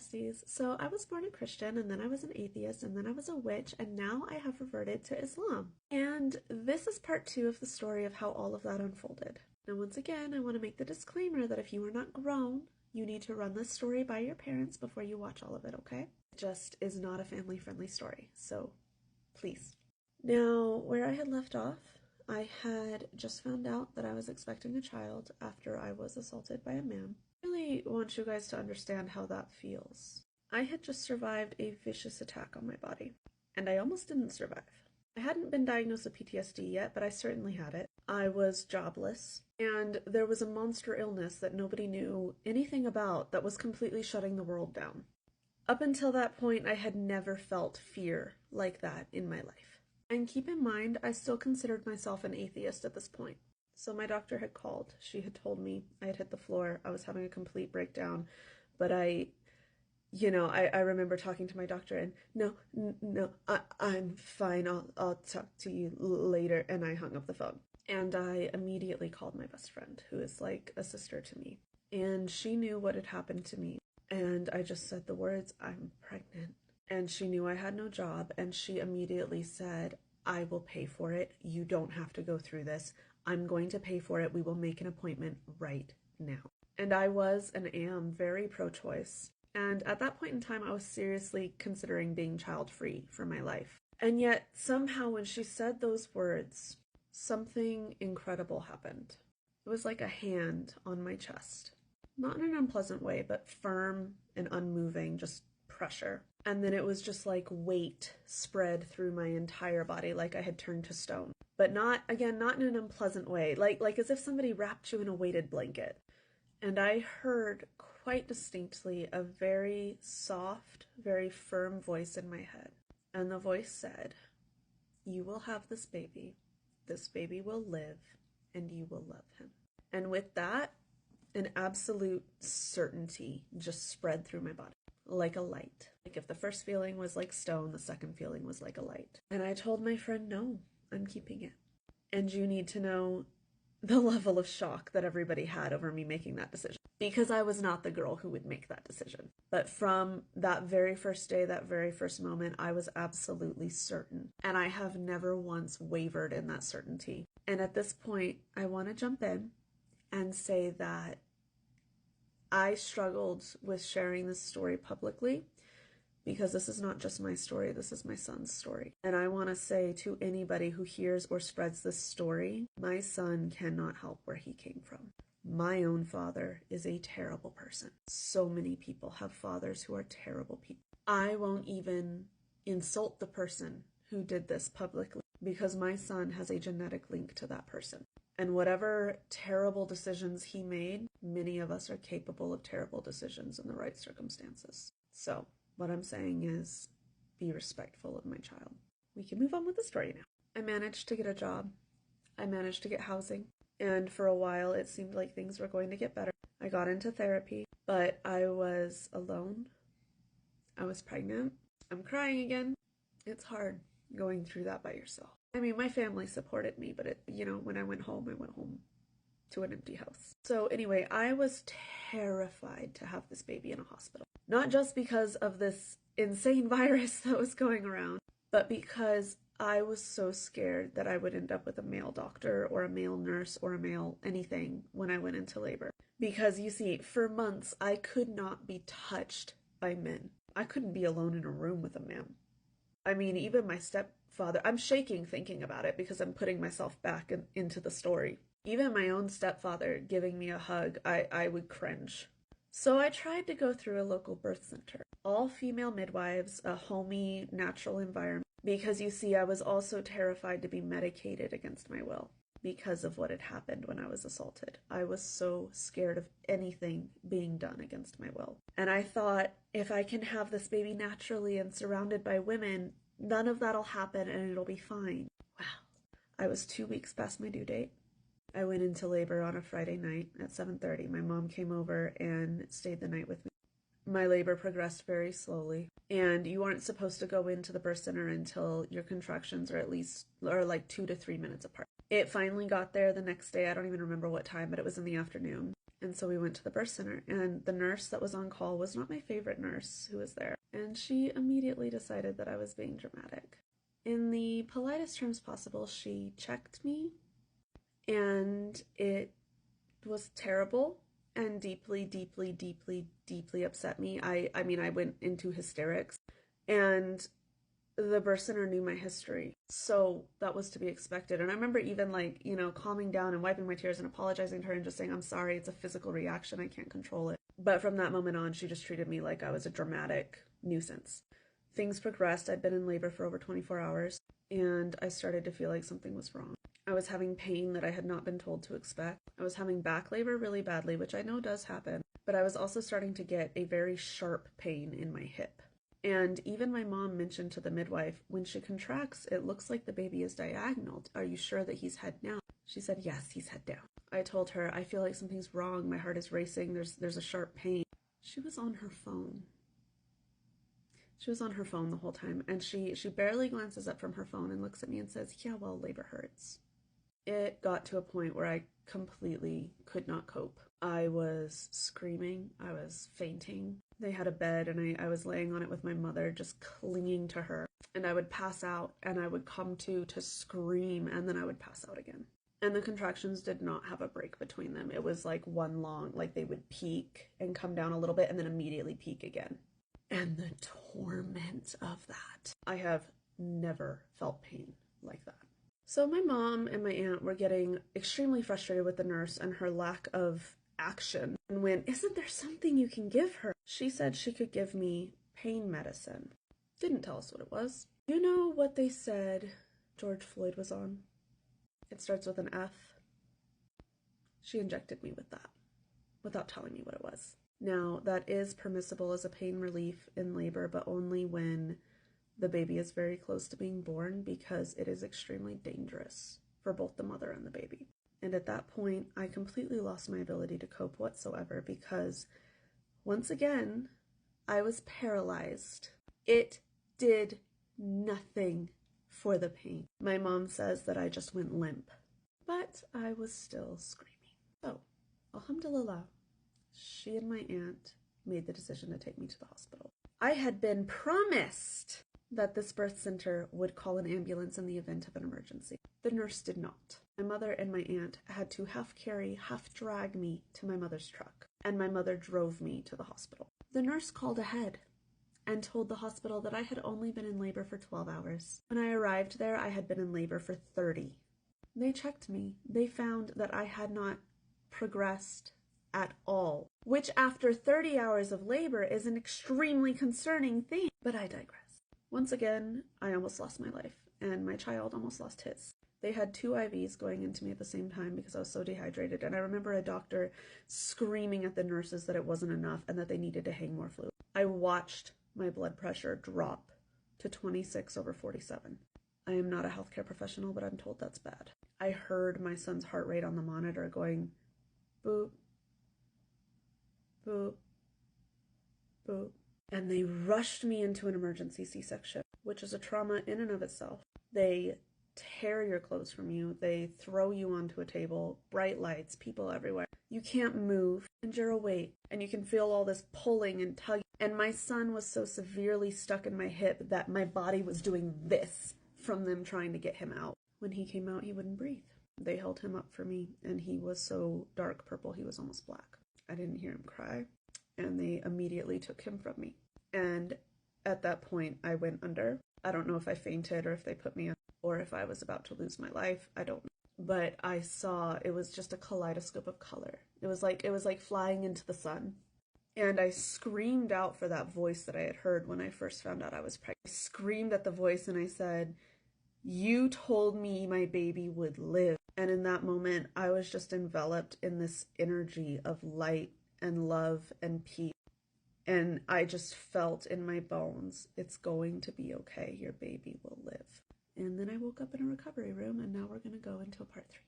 besties. So I was born a Christian, and then I was an atheist, and then I was a witch, and now I have reverted to Islam. And this is part 2 of the story of how all of that unfolded. Now, once again, I want to make the disclaimer that if you are not grown, you need to run this story by your parents before you watch all of it, okay? It just is not a family-friendly story, so please. Now, where I had left off, I had just found out that I was expecting a child after I was assaulted by a man. I really want you guys to understand how that feels. I had just survived a vicious attack on my body, and I almost didn't survive. I hadn't been diagnosed with PTSD yet, but I certainly had it. I was jobless, and there was a monster illness that nobody knew anything about that was completely shutting the world down. Up until that point, I had never felt fear like that in my life. And keep in mind, I still considered myself an atheist at this point. So my doctor had called. She had told me I had hit the floor. I was having a complete breakdown, but I remember talking to my doctor and no, I'm fine. I'll talk to you later. And I hung up the phone. And I immediately called my best friend, who is like a sister to me. And she knew what had happened to me. And I just said the words, I'm pregnant. And she knew I had no job. And she immediately said, I will pay for it. You don't have to go through this. I'm going to pay for it. We will make an appointment right now. And I was and am very pro-choice. And at that point in time, I was seriously considering being child-free for my life. And yet, somehow, when she said those words, something incredible happened. It was like a hand on my chest. Not in an unpleasant way, but firm and unmoving, just pressure. And then it was just like weight spread through my entire body, like I had turned to stone. But not in an unpleasant way, like as if somebody wrapped you in a weighted blanket. And I heard quite distinctly a very soft, very firm voice in my head. And the voice said, you will have this baby will live, and you will love him. And with that, an absolute certainty just spread through my body, like a light. Like if the first feeling was like stone, the second feeling was like a light. And I told my friend, no, I'm keeping it. And you need to know the level of shock that everybody had over me making that decision. Because I was not the girl who would make that decision. But from that very first day, that very first moment, I was absolutely certain. And I have never once wavered in that certainty. And at this point, I want to jump in and say that I struggled with sharing this story publicly because this is not just my story, this is my son's story. And I want to say to anybody who hears or spreads this story, my son cannot help where he came from. My own father is a terrible person. So many people have fathers who are terrible people. I won't even insult the person who did this publicly because my son has a genetic link to that person. And whatever terrible decisions he made, many of us are capable of terrible decisions in the right circumstances. So what I'm saying is be respectful of my child. We can move on with the story now. I managed to get a job. I managed to get housing. And for a while, it seemed like things were going to get better. I got into therapy, but I was alone. I was pregnant. I'm crying again. It's hard going through that by yourself. I mean, my family supported me, but when I went home to an empty house. So anyway, I was terrified to have this baby in a hospital. Not just because of this insane virus that was going around, but because I was so scared that I would end up with a male doctor or a male nurse or a male anything when I went into labor. Because you see, for months, I could not be touched by men. I couldn't be alone in a room with a man. I mean, even my stepfather, I'm shaking thinking about it because I'm putting myself back into the story. Even my own stepfather giving me a hug, I would cringe. So I tried to go through a local birth center. All female midwives, a homey, natural environment. Because you see, I was also terrified to be medicated against my will because of what had happened when I was assaulted. I was so scared of anything being done against my will. And I thought, if I can have this baby naturally and surrounded by women, none of that'll happen and it'll be fine. Wow. I was 2 weeks past my due date. I went into labor on a Friday night at 7:30. My mom came over and stayed the night with me. My labor progressed very slowly, and you aren't supposed to go into the birth center until your contractions are like 2 to 3 minutes apart. It finally got there the next day. I don't even remember what time, but it was in the afternoon. And so we went to the birth center, and the nurse that was on call was not my favorite nurse who was there. And she immediately decided that I was being dramatic. In the politest terms possible, she checked me, and it was terrible and deeply, deeply, deeply, deeply upset me. I mean, I went into hysterics, and the birth center knew my history, so that was to be expected. And I remember even like, calming down and wiping my tears and apologizing to her and just saying, I'm sorry, it's a physical reaction, I can't control it. But from that moment on, she just treated me like I was a dramatic nuisance. Things progressed. I'd been in labor for over 24 hours, and I started to feel like something was wrong. I was having pain that I had not been told to expect. I was having back labor really badly, which I know does happen, but I was also starting to get a very sharp pain in my hip. And even my mom mentioned to the midwife, when she contracts, it looks like the baby is diagonal. Are you sure that he's head down? She said, yes, he's head down. I told her, I feel like something's wrong. My heart is racing. There's a sharp pain. She was on her phone. She was on her phone the whole time, and she barely glances up from her phone and looks at me and says, yeah, well, labor hurts. It got to a point where I completely could not cope. I was screaming. I was fainting. They had a bed, and I was laying on it with my mother, just clinging to her. And I would pass out, and I would come to scream, and then I would pass out again. And the contractions did not have a break between them. It was like one long, like they would peak and come down a little bit and then immediately peak again. And the torment of that. I have never felt pain like that. So my mom and my aunt were getting extremely frustrated with the nurse and her lack of action. And when, isn't there something you can give her? She said she could give me pain medicine. Didn't tell us what it was. You know what they said George Floyd was on? It starts with an F. She injected me with that without telling me what it was. Now, that is permissible as a pain relief in labor, but only when the baby is very close to being born, because it is extremely dangerous for both the mother and the baby. And at that point, I completely lost my ability to cope whatsoever, because once again, I was paralyzed. It did nothing for the pain. My mom says that I just went limp, but I was still screaming. So, alhamdulillah, she and my aunt made the decision to take me to the hospital. I had been promised that this birth center would call an ambulance in the event of an emergency. The nurse did not. My mother and my aunt had to half carry, half drag me to my mother's truck, and my mother drove me to the hospital. The nurse called ahead and told the hospital that I had only been in labor for 12 hours. When I arrived there, I had been in labor for 30. They checked me. They found that I had not progressed at all, which after 30 hours of labor is an extremely concerning thing. But I digress. Once again, I almost lost my life, and my child almost lost his. They had 2 IVs going into me at the same time because I was so dehydrated, and I remember a doctor screaming at the nurses that it wasn't enough and that they needed to hang more fluid. I watched my blood pressure drop to 26/47. I am not a healthcare professional, but I'm told that's bad. I heard my son's heart rate on the monitor going boop, boop, boop. And they rushed me into an emergency C-section, which is a trauma in and of itself. They tear your clothes from you. They throw you onto a table, bright lights, people everywhere. You can't move, and you're awake, and you can feel all this pulling and tugging. And my son was so severely stuck in my hip that my body was doing this from them trying to get him out. When he came out, he wouldn't breathe. They held him up for me, and he was so dark purple, he was almost black. I didn't hear him cry, and they immediately took him from me. And at that point, I went under. I don't know if I fainted or if they put me on, or if I was about to lose my life. I don't know. But I saw, it was just a kaleidoscope of color. It was like flying into the sun. And I screamed out for that voice that I had heard when I first found out I was pregnant. I screamed at the voice and I said, "You told me my baby would live." And in that moment, I was just enveloped in this energy of light and love and peace. And I just felt in my bones, it's going to be okay. Your baby will live. And then I woke up in a recovery room, and now we're going to go into part 3.